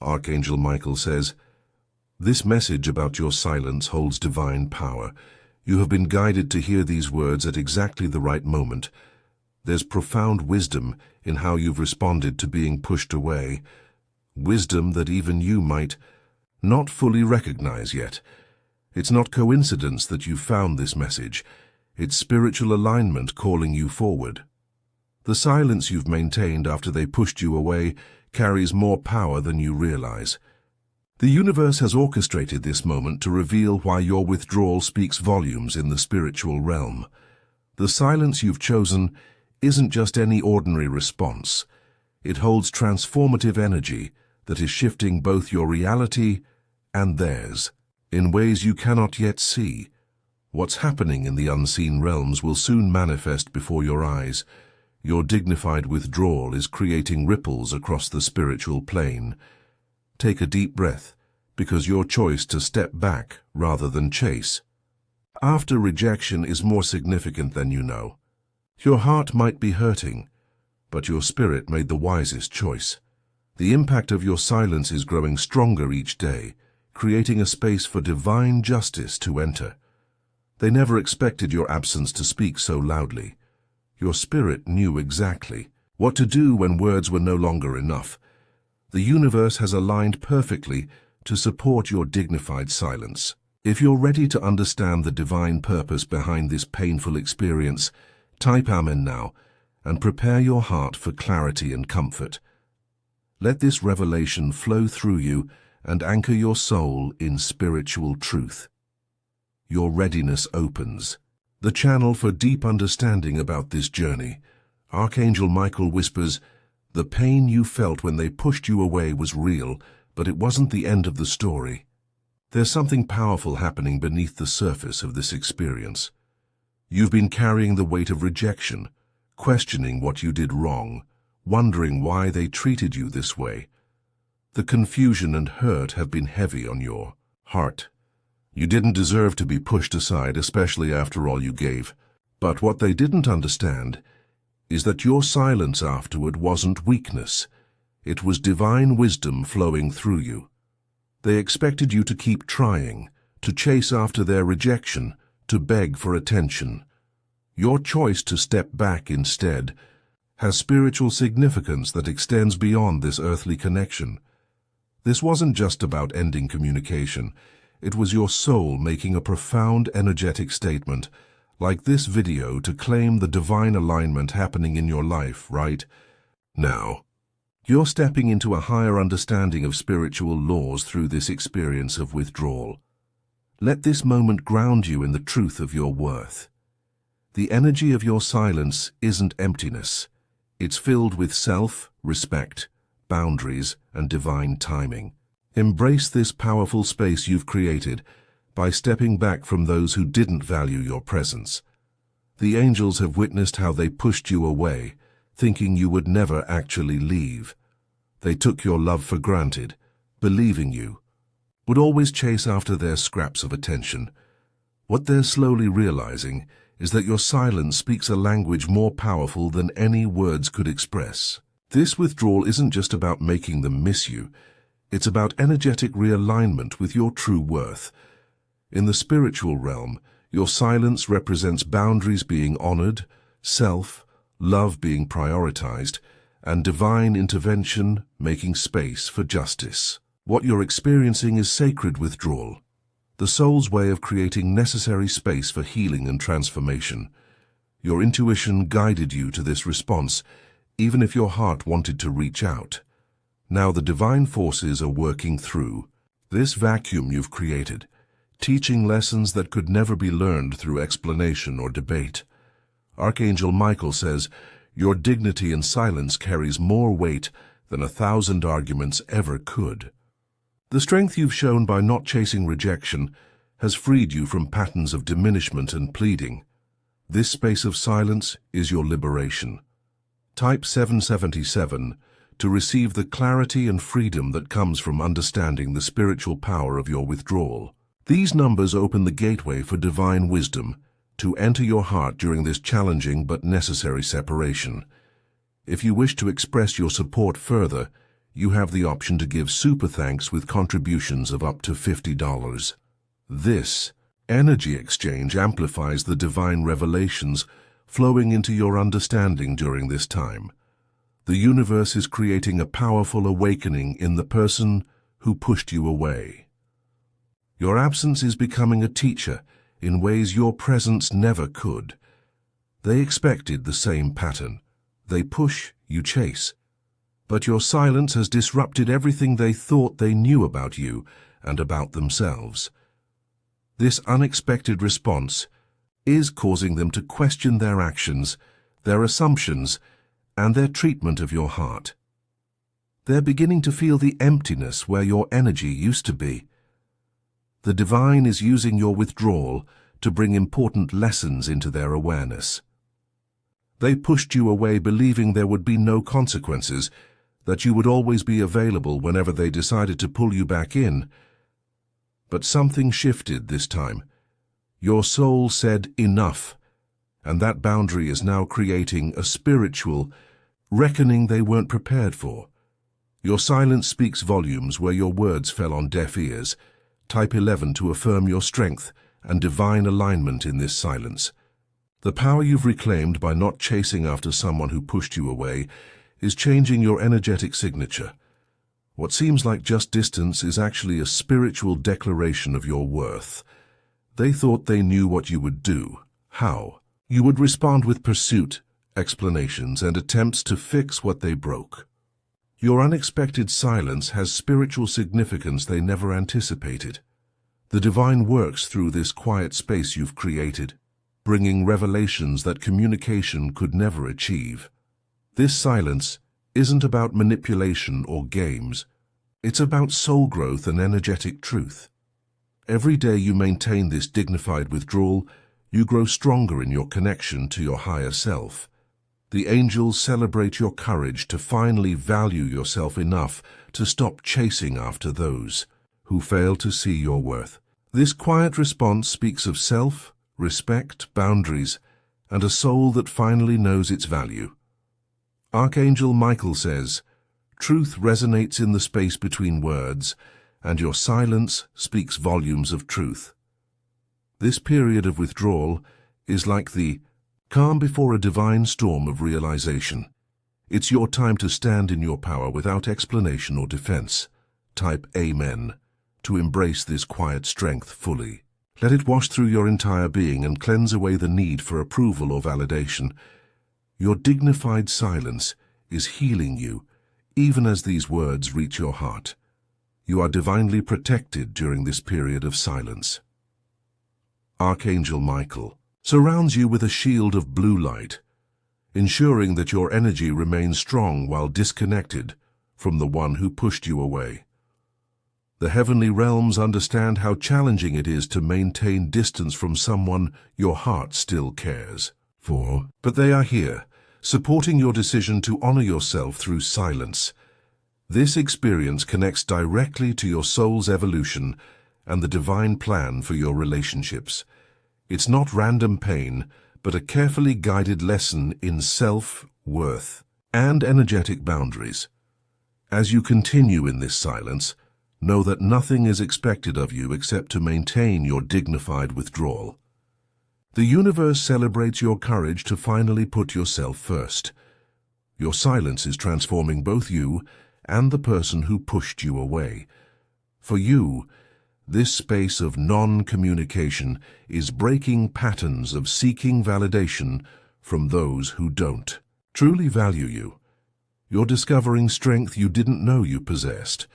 Archangel Michael says, "This message about your silence holds divine power. You have been guided to hear these words at exactly the right moment. There's profound wisdom in how you've responded to being pushed away, wisdom that even you might not fully recognize yet. It's not coincidence that you found this message. It's spiritual alignment calling you forward. The silence you've maintained after they pushed you away carries more power than you realize. The universe has orchestrated this moment to reveal why your withdrawal speaks volumes in the spiritual realm. The silence you've chosen isn't just any ordinary response. It holds transformative energy that is shifting both your reality and theirs in ways you cannot yet see. What's happening in the unseen realms will soon manifest before your eyes. Your dignified withdrawal is creating ripples across the spiritual plane. Take a deep breath, because your choice to step back rather than chase after rejection is more significant than you know. Your heart might be hurting, but your spirit made the wisest choice. The impact of your silence is growing stronger each day, creating a space for divine justice to enter. They never expected your absence to speak so loudly. Your spirit knew exactly what to do when words were no longer enough. The universe has aligned perfectly to support your dignified silence. If you're ready to understand the divine purpose behind this painful experience, type Amen now and prepare your heart for clarity and comfort. Let this revelation flow through you and anchor your soul in spiritual truth. Your readiness opens the channel for deep understanding about this journey. Archangel Michael whispers, "The pain you felt when they pushed you away was real, but it wasn't the end of the story. There's something powerful happening beneath the surface of this experience. You've been carrying the weight of rejection, questioning what you did wrong, wondering why they treated you this way. The confusion and hurt have been heavy on your heart. You didn't deserve to be pushed aside, especially after all you gave. But what they didn't understand is that your silence afterward wasn't weakness. It was divine wisdom flowing through you. They expected you to keep trying, to chase after their rejection, to beg for attention. Your choice to step back instead has spiritual significance that extends beyond this earthly connection. This wasn't just about ending communication. It was your soul making a profound energetic statement, like this video, to claim the divine alignment happening in your life right now. You're stepping into a higher understanding of spiritual laws through this experience of withdrawal. Let this moment ground you in the truth of your worth. The energy of your silence isn't emptiness. It's filled with self, respect, boundaries, and divine timing. Embrace this powerful space you've created by stepping back from those who didn't value your presence. The angels have witnessed how they pushed you away, thinking you would never actually leave. They took your love for granted, believing you would always chase after their scraps of attention. What they're slowly realizing is that your silence speaks a language more powerful than any words could express. This withdrawal isn't just about making them miss you. It's about energetic realignment with your true worth. In the spiritual realm, your silence represents boundaries being honored, self-love being prioritized, and divine intervention making space for justice. What you're experiencing is sacred withdrawal, the soul's way of creating necessary space for healing and transformation. Your intuition guided you to this response, even if your heart wanted to reach out. Now the divine forces are working through this vacuum you've created, teaching lessons that could never be learned through explanation or debate. Archangel Michael says, "Your dignity in silence carries more weight than 1,000 arguments ever could." The strength you've shown by not chasing rejection has freed you from patterns of diminishment and pleading. This space of silence is your liberation. Type 777 to receive the clarity and freedom that comes from understanding the spiritual power of your withdrawal. These numbers open the gateway for divine wisdom to enter your heart during this challenging but necessary separation. If you wish to express your support further, you have the option to give super thanks with contributions of up to $50. This energy exchange amplifies the divine revelations flowing into your understanding during this time. The universe is creating a powerful awakening in the person who pushed you away. Your absence is becoming a teacher in ways your presence never could. They expected the same pattern. They push, you chase. But your silence has disrupted everything they thought they knew about you and about themselves. This unexpected response is causing them to question their actions, their assumptions, and their treatment of your heart. They're beginning to feel the emptiness where your energy used to be. The divine is using your withdrawal to bring important lessons into their awareness. They pushed you away believing there would be no consequences, that you would always be available whenever they decided to pull you back in. But something shifted this time. Your soul said enough, and that boundary is now creating a spiritual reckoning they weren't prepared for. Your silence speaks volumes where your words fell on deaf ears. Type 11 to affirm your strength and divine alignment in this silence. The power you've reclaimed by not chasing after someone who pushed you away is changing your energetic signature. What seems like just distance is actually a spiritual declaration of your worth. They thought they knew what you would do, how. You would respond with pursuit, explanations, and attempts to fix what they broke. Your unexpected silence has spiritual significance they never anticipated. The divine works through this quiet space you've created, bringing revelations that communication could never achieve. This silence isn't about manipulation or games. It's about soul growth and energetic truth. Every day you maintain this dignified withdrawal, you grow stronger in your connection to your higher self. The angels celebrate your courage to finally value yourself enough to stop chasing after those who fail to see your worth. This quiet response speaks of self, respect, boundaries, and a soul that finally knows its value. Archangel Michael says, "Truth resonates in the space between words, and your silence speaks volumes of truth." This period of withdrawal is like the calm before a divine storm of realization. It's your time to stand in your power without explanation or defense. Type Amen to embrace this quiet strength fully. Let it wash through your entire being and cleanse away the need for approval or validation. Your dignified silence is healing you, even as these words reach your heart. You are divinely protected during this period of silence. Archangel Michael surrounds you with a shield of blue light, ensuring that your energy remains strong while disconnected from the one who pushed you away. The heavenly realms understand how challenging it is to maintain distance from someone your heart still cares for, but they are here, supporting your decision to honor yourself through silence. This experience connects directly to your soul's evolution and the divine plan for your relationships. It's not random pain, but a carefully guided lesson in self-worth and energetic boundaries. As you continue in this silence, know that nothing is expected of you except to maintain your dignified withdrawal. The universe celebrates your courage to finally put yourself first. Your silence is transforming both you and the person who pushed you away. For you, this space of non-communication is breaking patterns of seeking validation from those who don't truly value you. You're discovering strength you didn't know you possessed.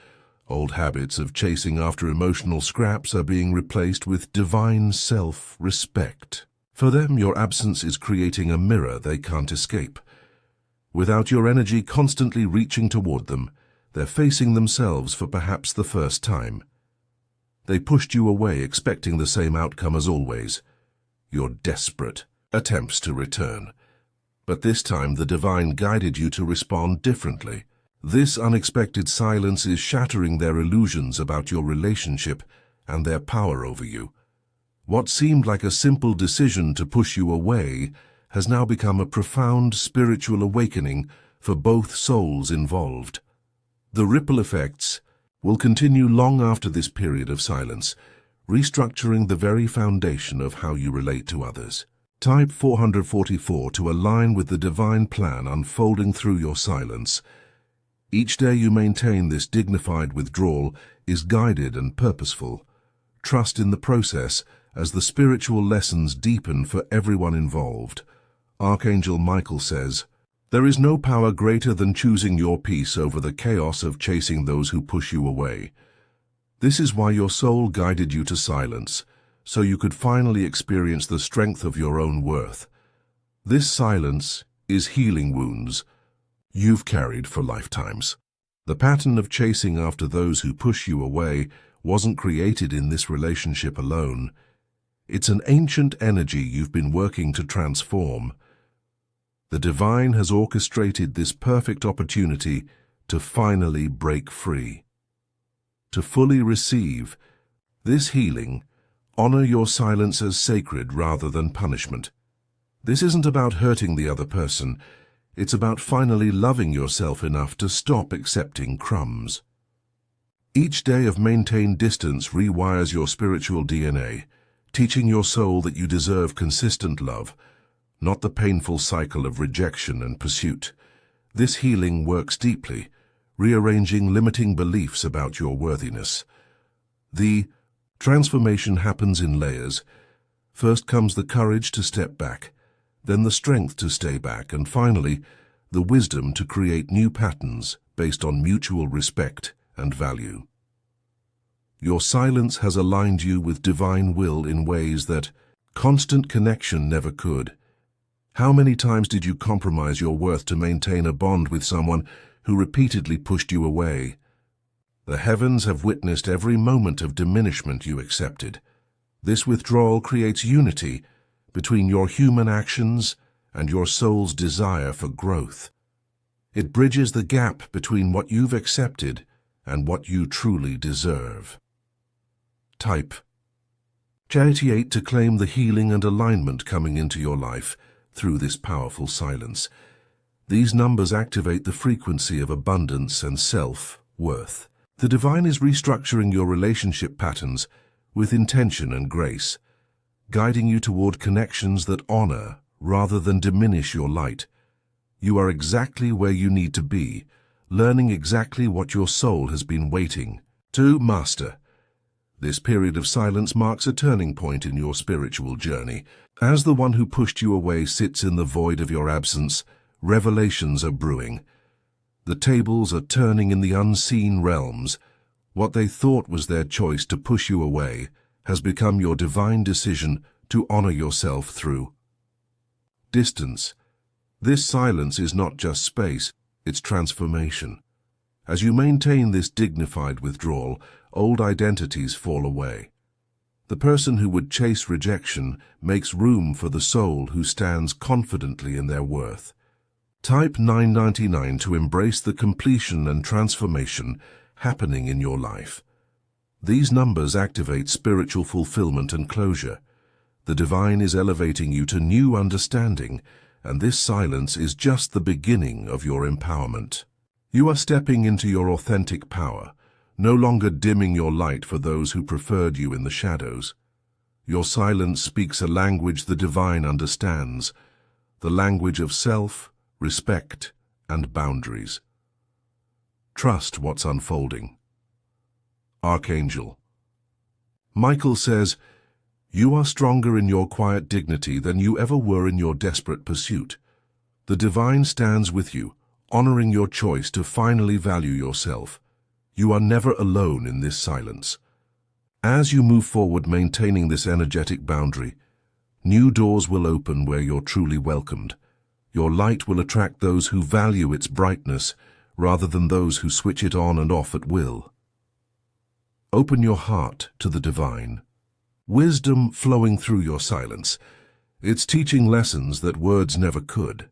Old habits of chasing after emotional scraps are being replaced with divine self-respect. For them, your absence is creating a mirror they can't escape. Without your energy constantly reaching toward them, they're facing themselves for perhaps the first time. They pushed you away expecting the same outcome as always, your desperate attempts to return. But this time the divine guided you to respond differently. This unexpected silence is shattering their illusions about your relationship and their power over you. What seemed like a simple decision to push you away has now become a profound spiritual awakening for both souls involved. The ripple effects will continue long after this period of silence, restructuring the very foundation of how you relate to others. Type 444 to align with the divine plan unfolding through your silence. Each day you maintain this dignified withdrawal is guided and purposeful. Trust in the process as the spiritual lessons deepen for everyone involved. Archangel Michael says, "There is no power greater than choosing your peace over the chaos of chasing those who push you away. This is why your soul guided you to silence, so you could finally experience the strength of your own worth. This silence is healing wounds you've carried for lifetimes. The pattern of chasing after those who push you away wasn't created in this relationship alone. It's an ancient energy you've been working to transform. The divine has orchestrated this perfect opportunity to finally break free. To fully receive this healing, honor your silence as sacred rather than punishment. This isn't about hurting the other person. It's about finally loving yourself enough to stop accepting crumbs. Each day of maintained distance rewires your spiritual DNA, teaching your soul that you deserve consistent love, not the painful cycle of rejection and pursuit. This healing works deeply, rearranging limiting beliefs about your worthiness. The transformation happens in layers. First comes the courage to step back, then the strength to stay back, and finally, the wisdom to create new patterns based on mutual respect and value. Your silence has aligned you with divine will in ways that constant connection never could. How many times did you compromise your worth to maintain a bond with someone who repeatedly pushed you away? The heavens have witnessed every moment of diminishment you accepted. This withdrawal creates unity between your human actions and your soul's desire for growth. It bridges the gap between what you've accepted and what you truly deserve. Type Charity 8 to claim the healing and alignment coming into your life through this powerful silence. These numbers activate the frequency of abundance and self-worth. The divine is restructuring your relationship patterns with intention and grace, guiding you toward connections that honor rather than diminish your light. You are exactly where you need to be, learning exactly what your soul has been waiting to master. This period of silence marks a turning point in your spiritual journey. As the one who pushed you away sits in the void of your absence, revelations are brewing. The tables are turning in the unseen realms. What they thought was their choice to push you away has become your divine decision to honor yourself through distance. This silence is not just space, it's transformation. As you maintain this dignified withdrawal, old identities fall away. The person who would chase rejection makes room for the soul who stands confidently in their worth. Type 999 to embrace the completion and transformation happening in your life. These numbers activate spiritual fulfillment and closure. The divine is elevating you to new understanding, and this silence is just the beginning of your empowerment. You are stepping into your authentic power, no longer dimming your light for those who preferred you in the shadows. Your silence speaks a language the divine understands, the language of self, respect, and boundaries. Trust what's unfolding. Archangel Michael says, "You are stronger in your quiet dignity than you ever were in your desperate pursuit. The divine stands with you, honoring your choice to finally value yourself. You are never alone in this silence." As you move forward maintaining this energetic boundary, new doors will open where you're truly welcomed. Your light will attract those who value its brightness rather than those who switch it on and off at will. Open your heart to the divine. Wisdom flowing through your silence. It's teaching lessons that words never could.